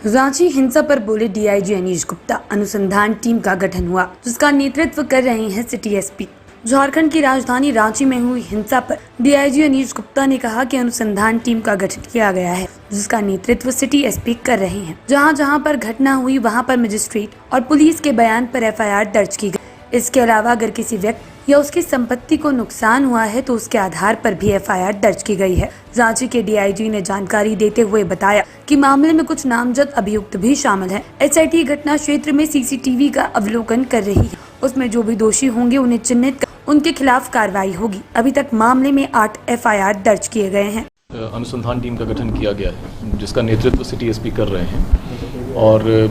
रांची हिंसा पर बोले डीआईजी अनीश गुप्ता। अनुसंधान टीम का गठन हुआ जिसका नेतृत्व कर रहे हैं सिटी एसपी। झारखंड की राजधानी रांची में हुई हिंसा पर डीआईजी अनीश गुप्ता ने कहा कि अनुसंधान टीम का गठन किया गया है जिसका नेतृत्व सिटी एसपी कर रहे हैं। जहां पर घटना हुई वहां पर मजिस्ट्रेट और पुलिस के बयान पर एफआईआर दर्ज की गई। इसके अलावा अगर किसी व्यक्ति या उसकी संपत्ति को नुकसान हुआ है तो उसके आधार पर भी एफआईआर दर्ज की गई है। रांची के डीआईजी ने जानकारी देते हुए बताया कि मामले में कुछ नामजद अभियुक्त भी शामिल हैं। एसआईटी घटना क्षेत्र में सीसीटीवी का अवलोकन कर रही है। उसमें जो भी दोषी होंगे उन्हें चिन्हित कर उनके खिलाफ कार्रवाई होगी। अभी तक मामले में 8 एफआईआर दर्ज किए गए हैं। अनुसंधान टीम का गठन किया गया है जिसका नेतृत्व सिटी एसपी कर रहे हैं और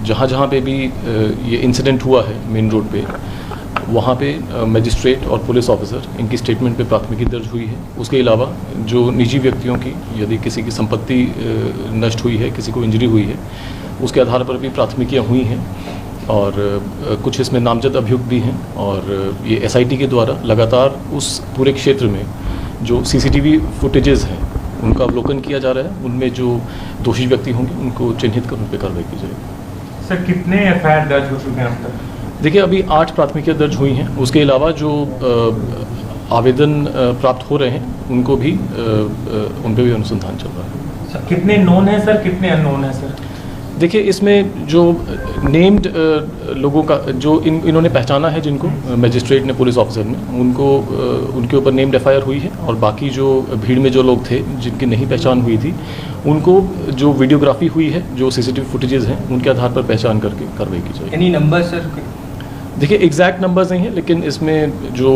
जहाँ पे भी ये इंसिडेंट हुआ है मेन रोड पे, वहाँ पे मजिस्ट्रेट और पुलिस ऑफिसर इनकी स्टेटमेंट पे प्राथमिकी दर्ज हुई है। उसके अलावा जो निजी व्यक्तियों की यदि किसी की संपत्ति नष्ट हुई है, किसी को इंजरी हुई है, उसके आधार पर भी प्राथमिकियाँ हुई हैं और कुछ इसमें नामजद अभियुक्त भी हैं। और ये एसआईटी के द्वारा लगातार उस पूरे क्षेत्र में जो सीसीटीवी फुटेजेस हैं उनका अवलोकन किया जा रहा है। उनमें जो दोषी व्यक्ति होंगे उनको चिन्हित कर उन पर कार्रवाई की जाएगी। सर, कितने एफआईआर दर्ज हो चुके हैं अब तक? देखिए, अभी 8 प्राथमिकियाँ दर्ज हुई हैं। उसके अलावा जो आवेदन प्राप्त हो रहे हैं उनको भी उन पर भी अनुसंधान चल रहा है। सर, कितने नोन है सर, कितने अननोन है सर? देखिए, इसमें जो नेम्ड लोगों का जो इन्होंने पहचाना है, जिनको मजिस्ट्रेट ने, पुलिस ऑफिसर ने, उनको उनके ऊपर नेम्ड एफआईआर हुई है। और बाकी जो भीड़ में जो लोग थे जिनकी नहीं पहचान हुई थी उनको जो वीडियोग्राफी हुई है, जो सीसीटीवी फुटेजेस हैं, उनके आधार पर पहचान करके कार्रवाई की जाएगी। Any number sir? देखिए, एग्जैक्ट नंबर्स नहीं है, लेकिन इसमें जो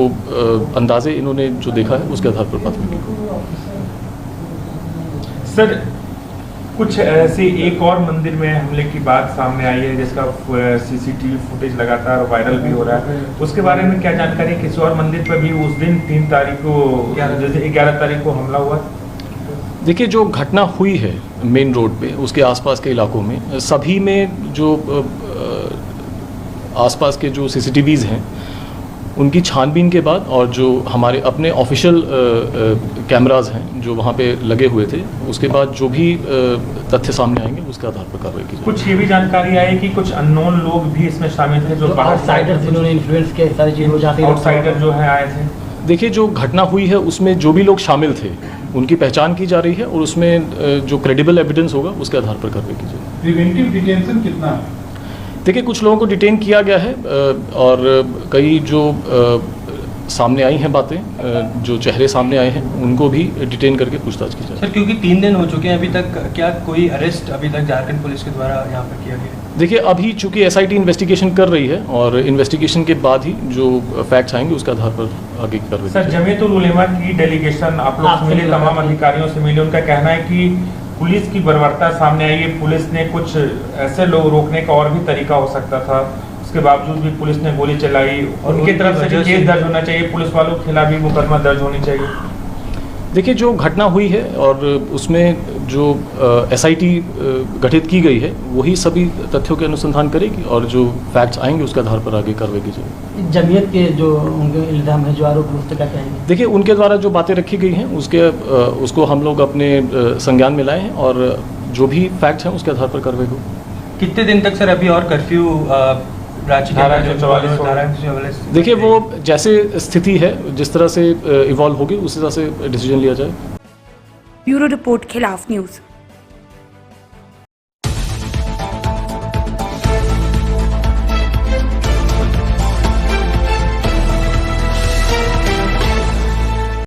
अंदाजे इन्होंने जो देखा है उसके आधार पर प्राथमिकी। सर, कुछ ऐसे एक और मंदिर में हमले की बात सामने आई है जिसका सीसीटीवी फुटेज लगातार वायरल भी हो रहा है, उसके बारे में क्या जानकारी? किसी और मंदिर पर भी उस दिन 3 तारीख को, 11 तारीख को हमला हुआ? देखिए, जो घटना हुई है मेन रोड पे, उसके आसपास के इलाकों में, सभी में जो आसपास के जो सीसीटीवीज़ हैं उनकी छानबीन के बाद और जो हमारे अपने ऑफिशियल कैमराज हैं जो वहाँ पे लगे हुए थे, उसके बाद जो भी तथ्य सामने आएंगे उसके आधार पर कार्रवाई की जाएगी। कुछ ये भी जानकारी आई कि कुछ अननोन लोग भी इसमें शामिल थे, जो आउटसाइडर जिन्होंने इन्फ्लुएंस किया, सारी चीज़ हो जाती है, आउटसाइडर जो है आए थे। देखिए, जो घटना हुई है उसमें जो भी लोग शामिल थे उनकी पहचान की जा रही है और उसमें जो क्रेडिबल एविडेंस होगा उसके आधार पर कार्रवाई की जाएगी। प्रिवेंटिव डिटेंशन कितना है? देखिए, कुछ लोगों को डिटेन किया गया है और कई जो सामने आई हैं बातें, जो चेहरे सामने आए हैं उनको भी डिटेन करके पूछताछ की जाए। सर, क्योंकि 3 दिन हो चुके हैं अभी तक, क्या कोई अरेस्ट अभी तक झारखंड पुलिस के द्वारा यहाँ पर किया गया? देखिए, अभी चूंकि एसआईटी इन्वेस्टिगेशन कर रही है और इन्वेस्टिगेशन के बाद ही जो फैक्ट्स आएंगे उसके आधार पर आगे की कार्रवाई। सर, जमीयतुल उलेमा की डेलीगेशन आप लोग से मिले, तमाम अधिकारियों से मिले, उनका कहना है कि पुलिस की बर्बरता सामने आई है, पुलिस ने कुछ ऐसे लोग रोकने का और भी तरीका हो सकता था, उसके बावजूद भी पुलिस ने गोली चलाई और उनकी तरफ से केस दर्ज होना चाहिए, पुलिस वालों के खिलाफ भी मुकदमा दर्ज होनी चाहिए। देखिए, जो घटना हुई है और उसमें जो एसआईटी गठित की गई है वही सभी तथ्यों के अनुसंधान करेगी और जो फैक्ट्स आएंगे उसके आधार पर आगे कार्रवाई की जाएगी। जमीयत के जो उनके इल्जाम है, जो आरोप है, क्या कहेंगे? देखिए, उनके द्वारा जो बातें रखी गई हैं उसको हम लोग अपने संज्ञान में लाए हैं और जो भी फैक्ट्स हैं उसके आधार पर कार्रवाई होगी। कितने दिन तक सर अभी और कर्फ्यू रांची के? देखिए, वो जैसे स्थिति है, जिस तरह से इवॉल्व होगी उसी तरह से डिसीजन लिया जाए। ब्यूरो रिपोर्ट, खिलाफ न्यूज़।